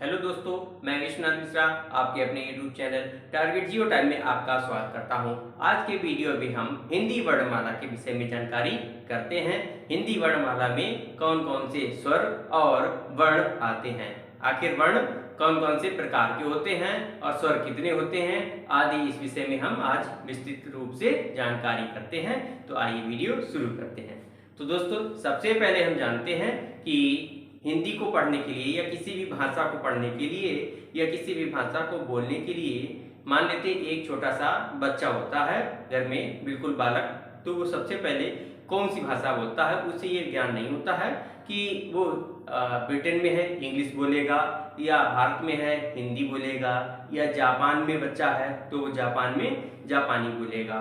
Hello दोस्तों, मैं विश्वनाथ मिश्रा आपके अपने YouTube चैनल टारगेट जियो टाइम में आपका स्वागत करता हूं। आज के वीडियो में हम हिंदी वर्णमाला के विषय में जानकारी करते हैं। हिंदी वर्णमाला में कौन कौन से स्वर और वर्ण आते हैं, आखिर वर्ण कौन कौन से प्रकार के होते हैं और स्वर कितने होते हैं आदि, इस विषय में हम आज विस्तृत रूप से जानकारी करते हैं। तो आइए वीडियो शुरू करते हैं। तो दोस्तों, सबसे पहले हम जानते हैं कि हिंदी को पढ़ने के लिए या किसी भी भाषा को पढ़ने के लिए या किसी भी भाषा को बोलने के लिए मान लेते हैं एक छोटा सा बच्चा होता है घर में, बिल्कुल बालक। तो वो सबसे पहले कौन सी भाषा बोलता है उसे ये ज्ञान नहीं होता है कि वो ब्रिटेन में है इंग्लिश बोलेगा, या भारत में है हिंदी बोलेगा, या जापान में बच्चा है तो वो जापान में जापानी बोलेगा।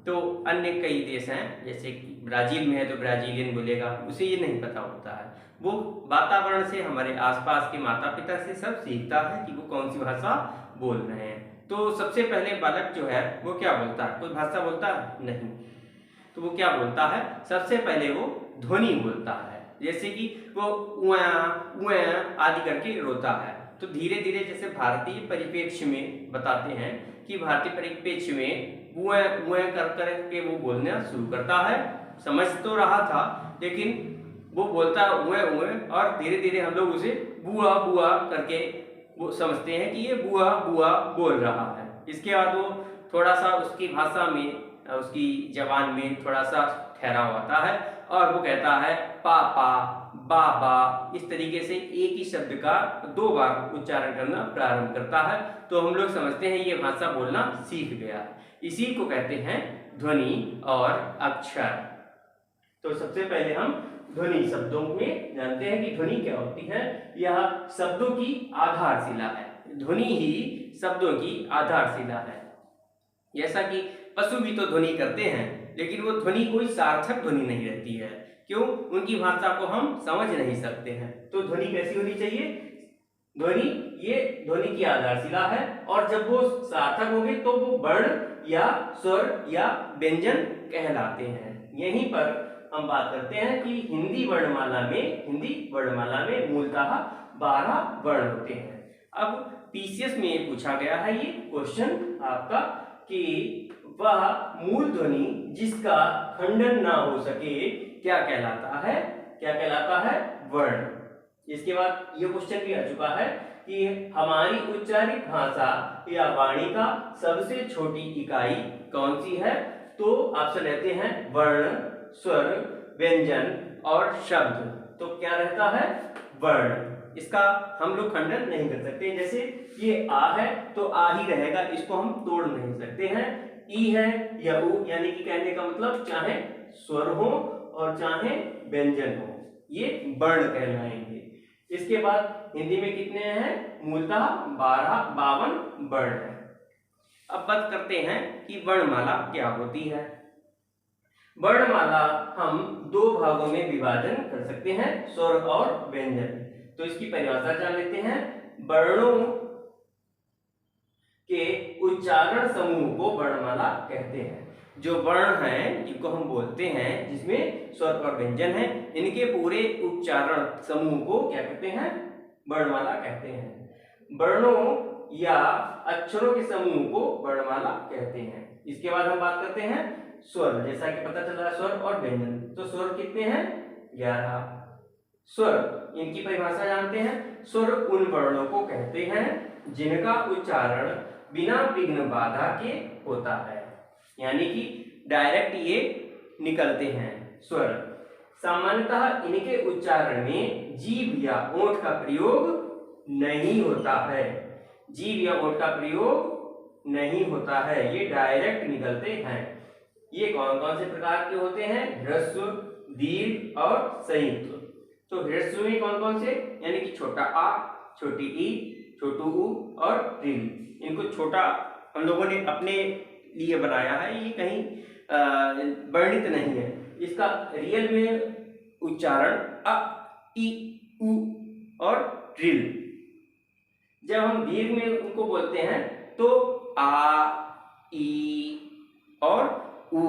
तो अन्य कई देश हैं, जैसे कि ब्राज़ील में है तो ब्राज़ीलियन बोलेगा, उसे ये नहीं पता होता है। वो वातावरण से, हमारे आसपास के माता पिता से सब सीखता है कि वो कौन सी भाषा बोल रहे हैं। तो सबसे पहले बालक जो है वो क्या बोलता है, कोई भाषा बोलता है? नहीं। तो वो क्या बोलता है, सबसे पहले वो ध्वनि बोलता है। जैसे कि वो उआ उआ आदि करके रोता है। तो धीरे धीरे जैसे भारतीय परिप्रेक्ष्य में बताते हैं कि भारतीय परिप्रेक्ष्य में उआ उआ कर के वो बोलना शुरू करता है। समझ तो रहा था लेकिन वो बोलता है उए उए, और धीरे धीरे हम लोग उसे बुआ बुआ करके वो समझते हैं कि ये बुआ बुआ बोल रहा है। इसके बाद वो थोड़ा सा उसकी भाषा में, उसकी जबान में थोड़ा सा ठहराव आता है और वो कहता है पापा बाबा, इस तरीके से एक ही शब्द का 2 बार उच्चारण करना प्रारंभ करता है। तो हम लोग समझते हैं ये भाषा बोलना सीख गया। इसी को कहते हैं ध्वनि और अक्षर। तो सबसे पहले हम ध्वनि शब्दों में जानते हैं कि ध्वनि क्या होती है। यह शब्दों की आधारशिला है। ध्वनि ही शब्दों की आधारशिला है। जैसा कि पशु भी तो ध्वनि करते हैं, लेकिन वो ध्वनि कोई सार्थक ध्वनि नहीं रहती है। क्यों? उनकी भाषा को हम समझ नहीं सकते हैं। तो ध्वनि कैसी होनी चाहिए? ध्वनि, ये ध्वनि की आधारशिला है, और जब वो सार्थक होंगे तो वो वर्ण या स्वर या व्यंजन कहलाते हैं। यहीं पर हम बात करते हैं कि हिंदी वर्णमाला में मूलतः 12 वर्ण होते हैं। अब पीसीएस में पूछा गया है ये क्वेश्चन आपका कि वह मूल ध्वनि जिसका खंडन ना हो सके क्या कहलाता है? क्या कहलाता है? वर्ण। इसके बाद ये क्वेश्चन भी आ चुका है कि हमारी उच्चारित भाषा या वाणी का सबसे छोटी इकाई कौन सी है? तो ऑप्शन रहते हैं वर्ण, स्वर, व्यंजन और शब्द। तो क्या रहता है? वर्ण। इसका हम लोग खंडन नहीं कर सकते। जैसे ये आ है तो आ ही रहेगा, इसको हम तोड़ नहीं सकते हैं। ई है या उ, यानी कि कहने का मतलब चाहे स्वर हो और चाहे व्यंजन हो, ये वर्ण कहलाएंगे। इसके बाद हिंदी में कितने हैं? मूलतः 52 वर्ण है। अब बात करते हैं कि वर्णमाला क्या होती है। वर्णमाला हम 2 भागों में विभाजन कर सकते हैं, स्वर और व्यंजन। तो इसकी परिभाषा जान लेते हैं। वर्णों के उच्चारण समूह को वर्णमाला कहते हैं। जो वर्ण हैं जिनको हम बोलते हैं, जिसमें स्वर और व्यंजन है, इनके पूरे उच्चारण समूह को क्या कहते हैं? वर्णमाला कहते हैं। वर्णों या अक्षरों के समूह को वर्णमाला कहते हैं। इसके बाद हम बात करते हैं स्वर। जैसा कि पता चल रहा है स्वर और व्यंजन। तो स्वर कितने हैं? 11 स्वर। इनकी परिभाषा जानते हैं। स्वर उन वर्णों को कहते हैं जिनका उच्चारण बिना विघ्न बाधा के होता है, यानी कि डायरेक्ट ये निकलते हैं स्वर। सामान्यतः इनके उच्चारण में जीभ या ओंठ का प्रयोग नहीं होता है। जीभ या ओंठ का प्रयोग नहीं होता है, ये डायरेक्ट निकलते हैं। ये कौन कौन से प्रकार के होते हैं? ह्रस्व, दीर्घ और संयुक्त। तो ह्रस्व में कौन कौन से? यानी कि छोटा आ, छोटी ई, छोटू ऊ और ऋ। इनको छोटा हम लोगों ने अपने लिए बनाया है, ये कहीं वर्णित नहीं है। इसका रियल में उच्चारण अ, इ, उ और ऋ। जब हम दीर्घ में उनको बोलते हैं तो आ, ई और उ।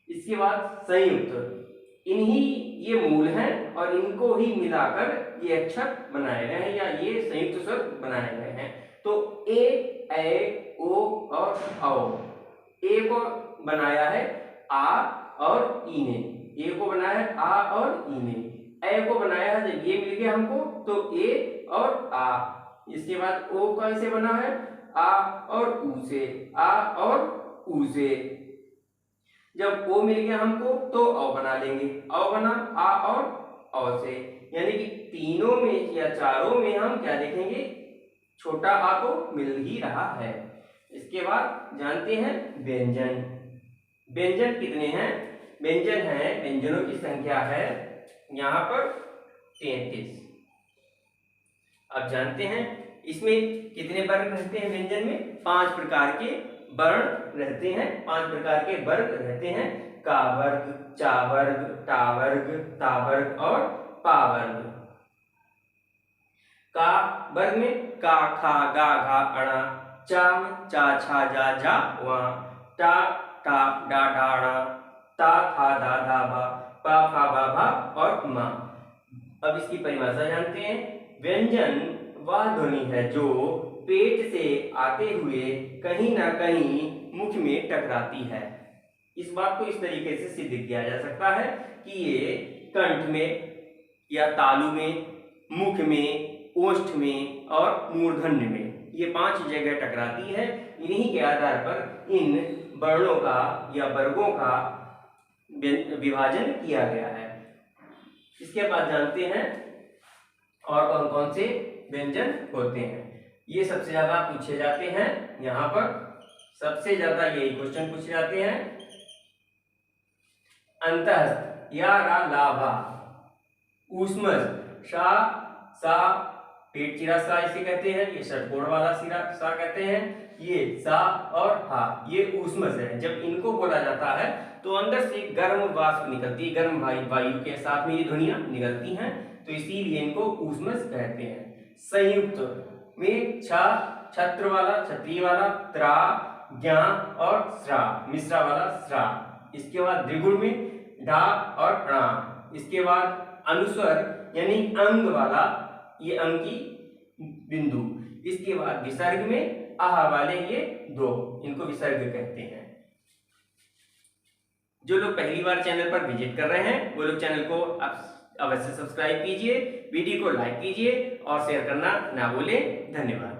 इसके बाद संयुक्त, इन्हीं ये मूल हैं और इनको ही मिलाकर ये अक्षर बनाए गए हैं या ये संयुक्त स्वर बनाए गए हैं। तो ए ओ और औ। ए को बनाया है आ और ई ने, ए को बनाया है आ और ई ने। ए को बनाया है, जब ये मिल गया हमको तो ए और आ। इसके बाद ओ कैसे बना है, आ और ऊ से, आ और ऊ से। जब ओ मिल गया हमको तो औ बना लेंगे, औ बना आ और औ से। यानी कि तीनों में या चारों में हम क्या देखेंगे, छोटा आ तो मिल ही रहा है। इसके बाद जानते हैं व्यंजन। व्यंजन कितने हैं, व्यंजन है, व्यंजनों की संख्या है यहाँ पर 33। अब जानते हैं इसमें कितने वर्ण रहते हैं, व्यंजन में 5 प्रकार के वर्ण रहते हैं, 5 प्रकार के वर्ग रहते हैं। का वर्ग, चा वर्ग, टा वर्ग, ता वर्ग और पा वर्ग। का वर्ग में का, खा, गा, घा, अणा। चा में चा, छा, जा, जा, वा। टा, टा, डा, डा, ड़ा। ता, था, धा, धा, बा। पा, फा, बा, भा और मा। अब इसकी परिभाषा जानते हैं। व्यंजन वह ध्वनि है जो पेट से आते हुए कहीं ना कहीं मुख में टकराती है। इस बात को इस तरीके से सिद्ध किया जा सकता है कि ये कंठ में या तालु में, मुख में, ओष्ठ में और मूर्धन्य में, ये 5 जगह टकराती है। इन्हीं के आधार पर इन वर्णों का या वर्गों का विभाजन किया गया है। इसके बाद जानते हैं और कौन कौन से व्यंजन होते हैं। ये सबसे ज्यादा पूछे जाते हैं, यहाँ पर सबसे ज्यादा यही क्वेश्चन पूछे जाते हैं। अंतःस्थ या रा, ला, भा। ऊष्मज शा, सा, पेट चिरा सा इसे कहते हैं, ये षटकोण वाला सिरा सा कहते हैं। ये सा और हा ये ऊष्मज है। जब इनको बोला जाता है तो अंदर से गर्म वाष्प निकलती है, गर्म वायु के साथ में ये ध्वनियां निकलती हैं, तो इसीलिए इनको ऊष्मज कहते हैं। संयुक्त में छ, छत्र वाला, छत्री वाला, त्रा, ज्ञा और श्रा, मिश्रा वाला श्रा। इसके बाद द्विगुण में ढा और णा। इसके बाद अनुस्वर यानी अंग वाला, ये अंग की बिंदु। इसके बाद विसर्ग में आह वाले ये 2, इनको विसर्ग कहते हैं। जो लोग पहली बार चैनल पर विजिट कर रहे हैं वो लोग चैनल को अवश्य सब्सक्राइब कीजिए, वीडियो को लाइक कीजिए और शेयर करना ना भूलें। धन्यवाद।